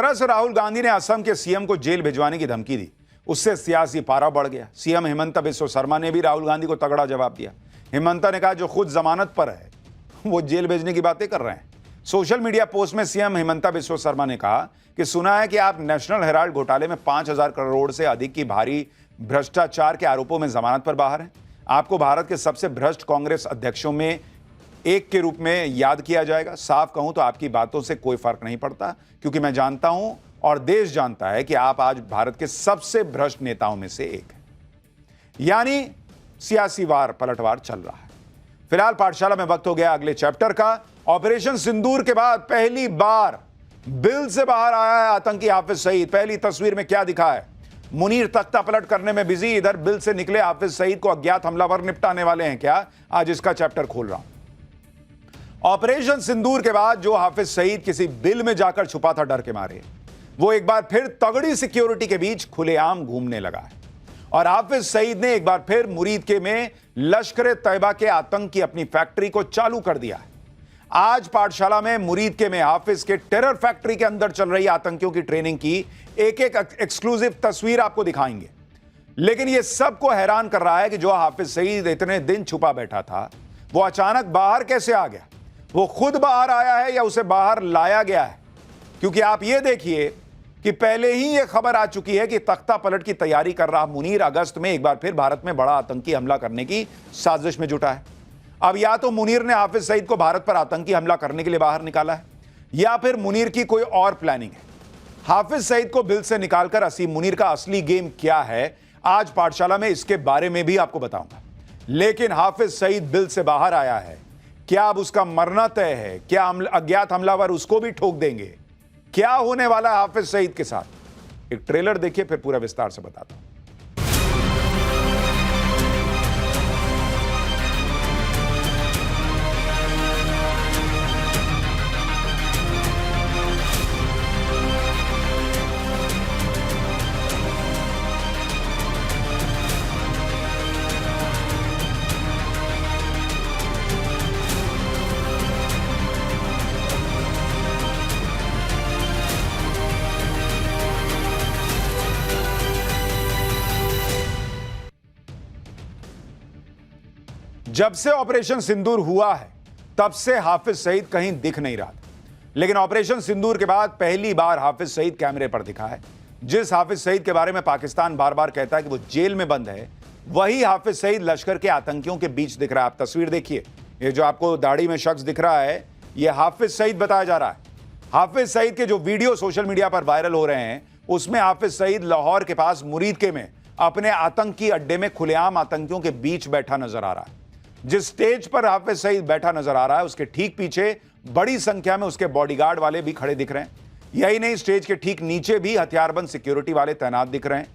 तरह से राहुल गांधी ने असम के सीएम को जेल भिजवाने की धमकी दी, उससे सियासी पारा बढ़ गया। सीएम हिमंता बिस्वा शर्मा ने भी राहुल गांधी को तगड़ा जवाब दिया। हिमंता ने कहा जो खुद जमानत पर है वो जेल भेजने की बातें कर रहे हैं। सोशल मीडिया पोस्ट में सीएम हिमंता बिस्वा शर्मा ने कहा कि सुना है कि आप नेशनल हेराल्ड घोटाले में 5,000 करोड़ से अधिक की भारी भ्रष्टाचार के आरोपों में जमानत पर बाहर हैं। आपको भारत के सबसे भ्रष्ट कांग्रेस अध्यक्षों में एक के रूप में याद किया जाएगा। साफ कहूं तो आपकी बातों से कोई फर्क नहीं पड़ता, क्योंकि मैं जानता हूं और देश जानता है कि आप आज भारत के सबसे भ्रष्ट नेताओं में से एक हैं। यानी सियासी वार पलटवार चल रहा है। फिलहाल पाठशाला में वक्त हो गया अगले चैप्टर का। ऑपरेशन सिंदूर के बाद पहली बार बिल से बाहर आया है आतंकी हाफिज सईद। पहली तस्वीर में क्या दिखा है? मुनीर तख्ता पलट करने में बिजी, इधर बिल से निकले हाफिज सईद को अज्ञात हमलावर निपटाने वाले हैं क्या? आज इसका चैप्टर खोल रहा हूं। ऑपरेशन सिंदूर के बाद जो हाफिज सईद किसी बिल में जाकर छुपा था डर के मारे, वो एक बार फिर तगड़ी सिक्योरिटी के बीच खुलेआम घूमने लगा है। और हाफिज सईद ने एक बार फिर मुरीद के में लश्कर तैयबा के आतंक की अपनी फैक्ट्री को चालू कर दिया है। आज पाठशाला में मुरीद के में हाफिज के टेरर फैक्ट्री के अंदर चल रही आतंकियों की ट्रेनिंग की एक एक एक्सक्लूसिव तस्वीर आपको दिखाएंगे। लेकिन यह सबको हैरान कर रहा है कि जो हाफिज सईद इतने दिन छुपा बैठा था वो अचानक बाहर कैसे आ गया? वो खुद बाहर आया है या उसे बाहर लाया गया है? क्योंकि आप ये देखिए कि पहले ही यह खबर आ चुकी है कि तख्ता पलट की तैयारी कर रहा मुनीर अगस्त में एक बार फिर भारत में बड़ा आतंकी हमला करने की साजिश में जुटा है। अब या तो मुनीर ने हाफिज सईद को भारत पर आतंकी हमला करने के लिए बाहर निकाला है, या फिर मुनीर की कोई और प्लानिंग है। हाफिज सईद को बिल से निकालकर असीम मुनीर का असली गेम क्या है, आज पाठशाला में इसके बारे में भी आपको बताऊंगा। लेकिन हाफिज सईद बिल से बाहर आया है, क्या अब उसका मरना तय है? क्या अज्ञात हमलावर उसको भी ठोक देंगे? क्या होने वाला है हाफिज सईद के साथ? एक ट्रेलर देखिए, फिर पूरा विस्तार से बताता हूं। जब से ऑपरेशन सिंदूर हुआ है तब से हाफिज सईद कहीं दिख नहीं रहा था, लेकिन ऑपरेशन सिंदूर के बाद पहली बार हाफिज सईद कैमरे पर दिखा है। जिस हाफिज सईद के बारे में पाकिस्तान बार बार कहता है कि वो जेल में बंद है, वही हाफिज सईद लश्कर के आतंकियों के बीच दिख रहा है। आप तस्वीर देखिए, ये जो आपको दाढ़ी में शख्स दिख रहा है, ये हाफिज सईद बताया जा रहा है। हाफिज सईद के जो वीडियो सोशल मीडिया पर वायरल हो रहे हैं, उसमें हाफिज सईद लाहौर के पास मुरीद के में अपने आतंकी अड्डे में खुलेआम आतंकियों के बीच बैठा नजर आ रहा है। जिस स्टेज पर हाफिज सईद बैठा नजर आ रहा है, उसके ठीक पीछे बड़ी संख्या में उसके बॉडीगार्ड वाले भी खड़े दिख रहे हैं। यही नहीं, स्टेज के ठीक नीचे भी हथियारबंद सिक्योरिटी वाले तैनात दिख रहे हैं।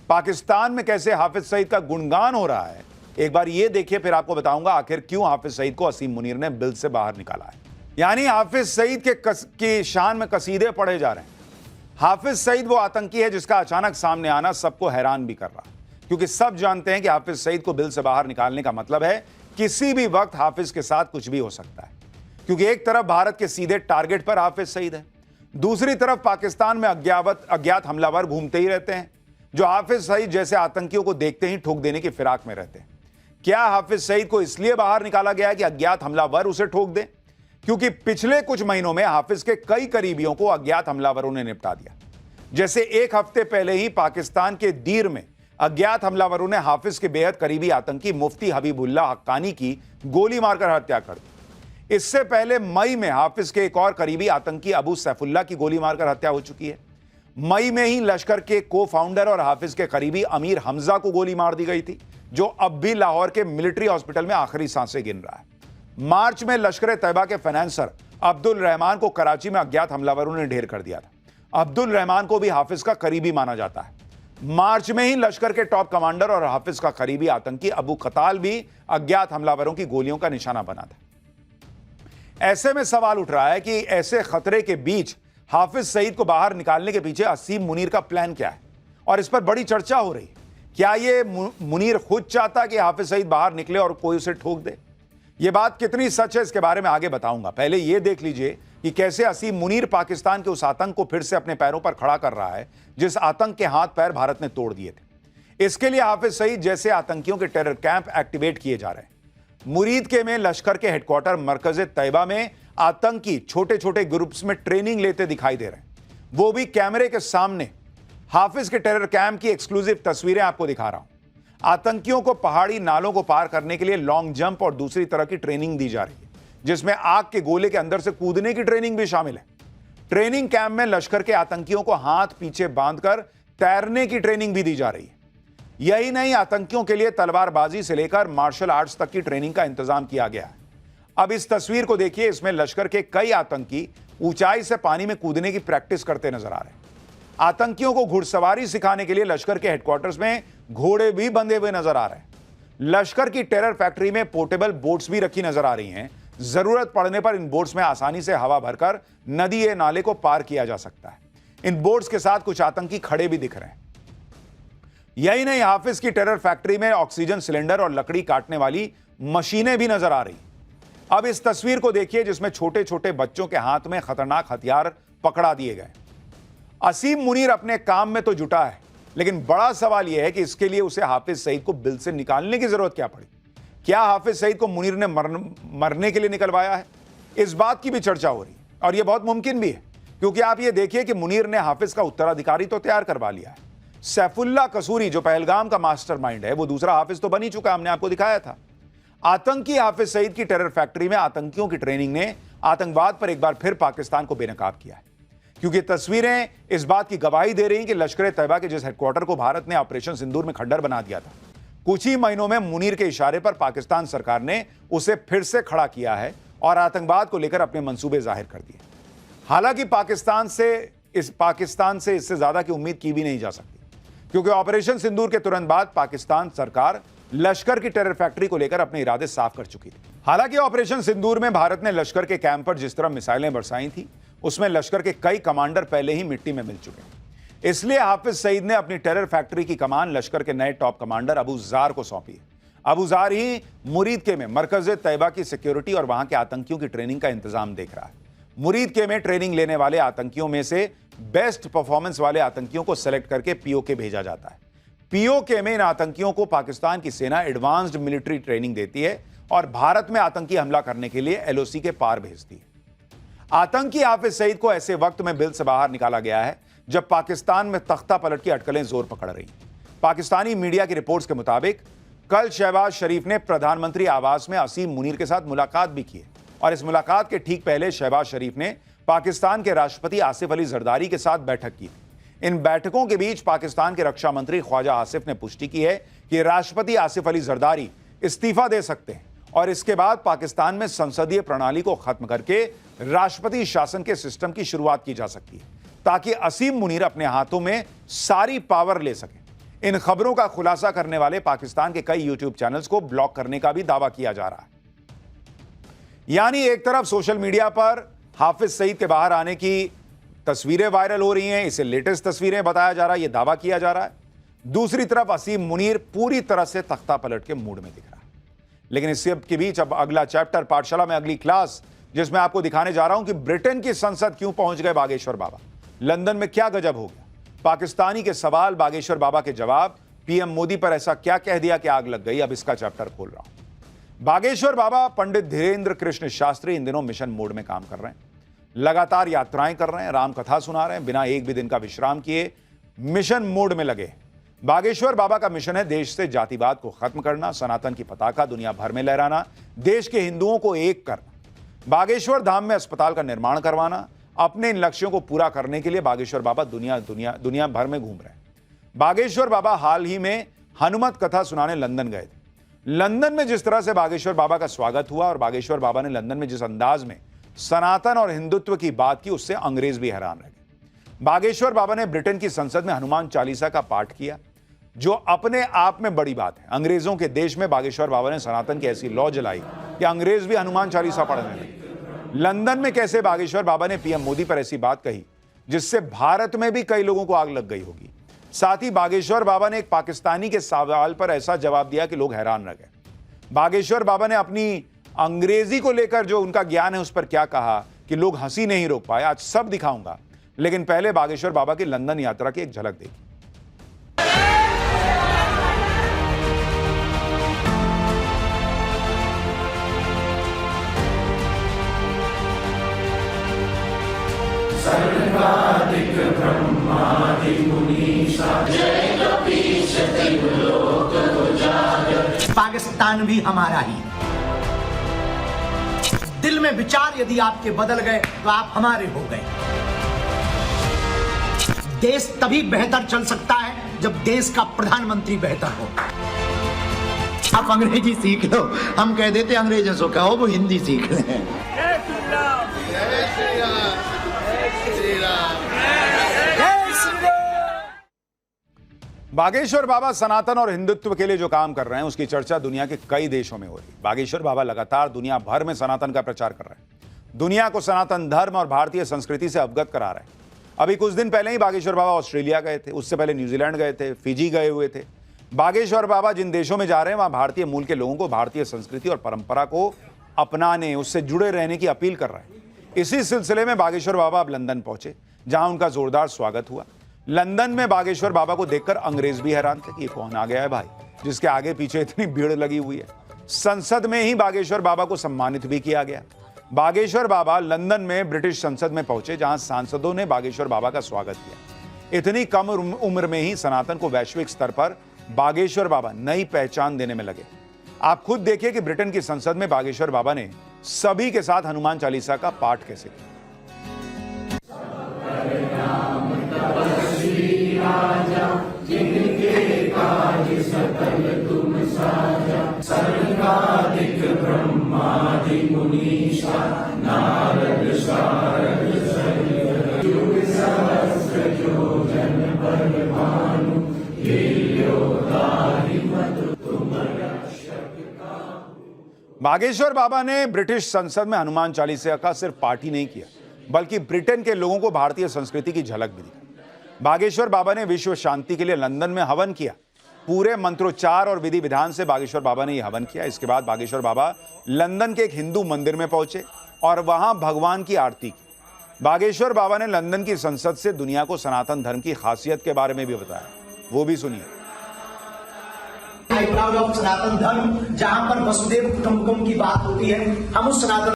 पाकिस्तान में कैसे हाफिज सईद का गुणगान हो रहा है, एक बार ये देखिए, फिर आपको बताऊंगा आखिर क्यों हाफिज सईद को असीम मुनीर ने बिल से बाहर निकाला है। यानी हाफिज सईद की शान में कसीदे पढ़े जा रहे हैं। हाफिज सईद वो आतंकी है जिसका अचानक सामने आना सबको हैरान भी कर रहा है, क्योंकि सब जानते हैं कि हाफिज सईद को बिल से बाहर निकालने का मतलब है किसी भी वक्त हाफिज के साथ कुछ भी हो सकता है। क्योंकि एक तरफ भारत के सीधे टारगेट पर हाफिज सईद है, दूसरी तरफ पाकिस्तान में अज्ञात हमलावर घूमते ही रहते हैं, जो हाफिज सईद जैसे आतंकियों को देखते ही ठोक देने की फिराक में रहते हैं। क्या हाफिज सईद को इसलिए बाहर निकाला गया है कि अज्ञात हमलावर उसे ठोक दें? क्योंकि पिछले कुछ महीनों में हाफिज के कई करीबियों को अज्ञात हमलावरों ने निपटा दिया। जैसे एक हफ्ते पहले ही पाकिस्तान के दीर में अज्ञात हमलावरों ने हाफिज के बेहद करीबी आतंकी मुफ्ती हबीबुल्लाह हक्कानी की गोली मारकर हत्या कर दी। इससे पहले मई में हाफिज के एक और करीबी आतंकी अबू सैफुल्लाह की गोली मारकर हत्या हो चुकी है। मई में ही लश्कर के को फाउंडर और हाफिज के करीबी अमीर हमजा को गोली मार दी गई थी, जो अब भी लाहौर के मिलिट्री हॉस्पिटल में आखिरी सांसें गिन रहा है। मार्च में लश्कर तैयबा के फाइनेंसर अब्दुल रहमान को कराची में अज्ञात हमलावरों ने ढेर कर दिया था। अब्दुल रहमान को भी हाफिज का करीबी माना जाता है। मार्च में ही लश्कर के टॉप कमांडर और हाफिज का करीबी आतंकी अबू कताल भी अज्ञात हमलावरों की गोलियों का निशाना बना था। ऐसे में सवाल उठ रहा है कि ऐसे खतरे के बीच हाफिज सईद को बाहर निकालने के पीछे असीम मुनीर का प्लान क्या है, और इस पर बड़ी चर्चा हो रही है। क्या ये मुनीर खुद चाहता कि हाफिज सईद बाहर निकले और कोई उसे ठोक दे? ये बात कितनी सच है इसके बारे में आगे बताऊंगा। पहले ये देख लीजिए कि कैसे असीम मुनीर पाकिस्तान के उस आतंक को फिर से अपने पैरों पर खड़ा कर रहा है जिस आतंक के हाथ पैर भारत ने तोड़ दिए थे। इसके लिए हाफिज सईद जैसे आतंकियों के टेरर कैंप एक्टिवेट किए जा रहे हैं। मुरीद के में लश्कर के हेडक्वार्टर मरकज तैयबा में आतंकी छोटे छोटे ग्रुप्स में ट्रेनिंग लेते दिखाई दे रहे हैं, वो भी कैमरे के सामने। हाफिज के टेरर कैंप की एक्सक्लूसिव तस्वीरें आपको दिखा रहा हूं। आतंकियों को पहाड़ी नालों को पार करने के लिए लॉन्ग जंप और दूसरी तरह की ट्रेनिंग दी जा रही है, जिसमें आग के गोले के अंदर से कूदने की ट्रेनिंग भी शामिल है। ट्रेनिंग कैंप में लश्कर के आतंकियों को हाथ पीछे बांधकर तैरने की ट्रेनिंग भी दी जा रही है। यही नहीं, आतंकियों के लिए तलवारबाजी से लेकर मार्शल आर्ट्स तक की ट्रेनिंग का इंतजाम किया गया है। अब इस तस्वीर को देखिए, इसमें लश्कर के कई आतंकी ऊंचाई से पानी में कूदने की प्रैक्टिस करते नजर आ रहे हैं। आतंकियों को घुड़सवारी सिखाने के लिए लश्कर के हेडक्वार्टर्स में घोड़े भी बंधे हुए नजर आ रहे हैं। लश्कर की टेरर फैक्ट्री में पोर्टेबल बोट्स भी रखी नजर आ रही हैं। जरूरत पड़ने पर इन बोट्स में आसानी से हवा भरकर नदी या नाले को पार किया जा सकता है। इन बोट्स के साथ कुछ आतंकी खड़े भी दिख रहे हैं। यही नहीं, हाफिज की टेरर फैक्ट्री में ऑक्सीजन सिलेंडर और लकड़ी काटने वाली मशीनें भी नजर आ रही। अब इस तस्वीर को देखिए, जिसमें छोटे छोटे बच्चों के हाथ में खतरनाक हथियार पकड़ा दिए गए। असीम मुनीर अपने काम में तो जुटा है, लेकिन बड़ा सवाल यह है कि इसके लिए उसे हाफिज सईद को बिल से निकालने की जरूरत क्या पड़ी। क्या हाफिज सईद को मुनीर ने मरने के लिए निकलवाया है? इस बात की भी चर्चा हो रही है, और यह बहुत मुमकिन भी है, क्योंकि आप ये देखिए कि मुनीर ने हाफिज का उत्तराधिकारी तो तैयार करवा लिया है। सैफुल्ला कसूरी, जो पहलगाम का मास्टरमाइंड है, वो दूसरा हाफिज तो बन ही चुका, हमने आपको दिखाया था। आतंकी हाफिज सईद की टेरर फैक्ट्री में आतंकियों की ट्रेनिंग ने आतंकवाद पर एक बार फिर पाकिस्तान को बेनकाब किया है, क्योंकि तस्वीरें इस बात की गवाही दे रही कि लश्कर तैयबा के जिस हेडक्वार्टर को भारत ने ऑपरेशन सिंदूर में खंडर बना दिया था, कुछ ही महीनों में मुनीर के इशारे पर पाकिस्तान सरकार ने उसे फिर से खड़ा किया है और आतंकवाद को लेकर अपने मंसूबे जाहिर कर दिए। हालांकि पाकिस्तान से इससे ज्यादा की उम्मीद की भी नहीं जा सकती, क्योंकि ऑपरेशन सिंदूर के तुरंत बाद पाकिस्तान सरकार लश्कर की टेरर फैक्ट्री को लेकर अपने इरादे साफ कर चुकी थी। हालांकि ऑपरेशन सिंदूर में भारत ने लश्कर के कैंप पर जिस तरह मिसाइलें बरसाई थी, उसमें लश्कर के कई कमांडर पहले ही मिट्टी में मिल चुके हैं। इसलिए हाफिज सईद ने अपनी टेरर फैक्ट्री की कमान लश्कर के नए टॉप कमांडर अबू जार को सौंपी है। अबू जार ही मुरीद के में मरकज तैयबा की सिक्योरिटी और वहां के आतंकियों की ट्रेनिंग का इंतजाम देख रहा है। मुरीद के में ट्रेनिंग लेने वाले आतंकियों में से बेस्ट परफॉर्मेंस वाले आतंकियों को सेलेक्ट करके पीओके भेजा जाता है। पीओके में इन आतंकियों को पाकिस्तान की सेना एडवांस्ड मिलिट्री ट्रेनिंग देती है और भारत में आतंकी हमला करने के लिए एलओसी के पार भेजती है। आतंकी हाफिज सईद को ऐसे वक्त में बिल से बाहर निकाला गया है जब पाकिस्तान में तख्ता पलट की अटकलें जोर पकड़ रही। पाकिस्तानी मीडिया की रिपोर्ट्स के मुताबिक कल शहबाज शरीफ ने प्रधानमंत्री आवास में असीम मुनीर के साथ मुलाकात भी की है, और इस मुलाकात के ठीक पहले शहबाज शरीफ ने पाकिस्तान के राष्ट्रपति आसिफ अली जरदारी के साथ बैठक की थी। इन बैठकों के बीच पाकिस्तान के रक्षा मंत्री ख्वाजा आसिफ ने पुष्टि की है कि राष्ट्रपति आसिफ अली जरदारी इस्तीफा दे सकते हैं और इसके बाद पाकिस्तान में संसदीय प्रणाली को खत्म करके राष्ट्रपति शासन के सिस्टम की शुरुआत की जा सकती है, ताकि असीम मुनीर अपने हाथों में सारी पावर ले सके। इन खबरों का खुलासा करने वाले पाकिस्तान के कई यूट्यूब चैनल्स को ब्लॉक करने का भी दावा किया जा रहा है। यानी एक तरफ सोशल मीडिया पर हाफिज सईद के बाहर आने की तस्वीरें वायरल हो रही हैं, इसे लेटेस्ट तस्वीरें बताया जा रहा है, यह दावा किया जा रहा है। दूसरी तरफ असीम मुनीर पूरी तरह से तख्ता पलट के मूड में दिख रहा है। लेकिन इस सब के बीच अब अगला चैप्टर पाठशाला में अगली क्लास, जिसमें आपको दिखाने जा रहा हूं कि ब्रिटेन की संसद क्यों पहुंच गए बागेश्वर बाबा, लंदन में क्या गजब हो गया, पाकिस्तानी के सवाल, बागेश्वर बाबा के जवाब, पीएम मोदी पर ऐसा क्या कह दिया कि आग लग गई। अब इसका चैप्टर खोल रहा हूं। बागेश्वर बाबा पंडित धीरेन्द्र कृष्ण शास्त्री इन दिनों मिशन मोड में काम कर रहे हैं, लगातार यात्राएं कर रहे हैं, राम कथा सुना रहे हैं, बिना एक भी दिन का विश्राम किए मिशन मोड में लगे। बागेश्वर बाबा का मिशन है देश से जातिवाद को खत्म करना, सनातन की पताका दुनिया भर में लहराना, देश के हिंदुओं को एक करना, बागेश्वर धाम में अस्पताल का निर्माण करवाना। अपने इन लक्ष्यों को पूरा करने के लिए बागेश्वर बाबा दुनिया भर में घूम रहे हैं। बागेश्वर बाबा हाल ही में हनुमत कथा सुनाने लंदन गए थे। लंदन में जिस तरह से बागेश्वर बाबा का स्वागत हुआ और बागेश्वर बाबा ने लंदन में जिस अंदाज में सनातन और हिंदुत्व की बात की, उससे अंग्रेज भी हैरान रह गए। बागेश्वर बाबा ने ब्रिटेन की संसद में हनुमान चालीसा का पाठ किया, जो अपने आप में बड़ी बात है। अंग्रेजों के देश में बागेश्वर बाबा ने सनातन की ऐसी लौ जलाई कि अंग्रेज भी हनुमान चालीसा पढ़ने लगे। लंदन में कैसे बागेश्वर बाबा ने पीएम मोदी पर ऐसी बात कही जिससे भारत में भी कई लोगों को आग लग गई होगी। साथ ही बागेश्वर बाबा ने एक पाकिस्तानी के सवाल पर ऐसा जवाब दिया कि लोग हैरान रह गए। बागेश्वर बाबा ने अपनी अंग्रेजी को लेकर जो उनका ज्ञान है उस पर क्या कहा कि लोग हंसी नहीं रोक पाए। आज सब दिखाऊंगा, लेकिन पहले बागेश्वर बाबा की लंदन यात्रा की एक झलक देखिए। पाकिस्तान भी हमारा ही है। दिल में विचार यदि आपके बदल गए तो आप हमारे हो गए। देश तभी बेहतर चल सकता है जब देश का प्रधानमंत्री बेहतर हो। आप अंग्रेजी सीख लो, हम कह देते अंग्रेजों से कहो वो हिंदी सीख लें। बागेश्वर बाबा सनातन और हिंदुत्व के लिए जो काम कर रहे हैं उसकी चर्चा दुनिया के कई देशों में हो रही है। बागेश्वर बाबा लगातार दुनिया भर में सनातन का प्रचार कर रहे हैं, दुनिया को सनातन धर्म और भारतीय संस्कृति से अवगत करा रहे हैं। अभी कुछ दिन पहले ही बागेश्वर बाबा ऑस्ट्रेलिया गए थे, उससे पहले न्यूजीलैंड गए थे, फिजी गए हुए थे। बागेश्वर बाबा जिन देशों में जा रहे हैं वहां भारतीय मूल के लोगों को भारतीय संस्कृति और परंपरा को अपनाने, उससे जुड़े रहने की अपील कर रहे हैं। इसी सिलसिले में बागेश्वर बाबा अब लंदन पहुंचे, जहां उनका जोरदार स्वागत हुआ। लंदन में बागेश्वर बाबा को देखकर अंग्रेज भी हैरान थे कि ये कौन आ गया है भाई, जिसके आगे पीछे इतनी भीड़ लगी हुई है। संसद में ही बागेश्वर बाबा को सम्मानित भी किया गया। बागेश्वर बाबा लंदन में ब्रिटिश संसद में पहुंचे, जहां सांसदों ने बागेश्वर बाबा का स्वागत किया। इतनी कम उम्र में ही सनातन को वैश्विक स्तर पर बागेश्वर बाबा नई पहचान देने में लगे। आप खुद देखिए कि ब्रिटेन की संसद में बागेश्वर बाबा ने सभी के साथ हनुमान चालीसा का पाठ कैसे किया। बागेश्वर बाबा ने ब्रिटिश संसद में हनुमान चालीसा का सिर्फ पाठ ही नहीं किया, बल्कि ब्रिटेन के लोगों को भारतीय संस्कृति की झलक भी दी। बागेश्वर बाबा ने विश्व शांति के लिए लंदन में हवन किया। पूरे मंत्रोच्चार और विधि विधान से बागेश्वर बाबा ने यह हवन किया। इसके बाद बागेश्वर बाबा लंदन के एक हिंदू मंदिर में पहुंचे और वहां भगवान की आरती की। बागेश्वर बाबा ने लंदन की संसद से दुनिया को सनातन धर्म की खासियत के बारे में भी बताया, वो भी सुनिए। सनातन धर्म, जहां पर वसुदेव कुटुंबकम की बात होती है, हम उस सनातन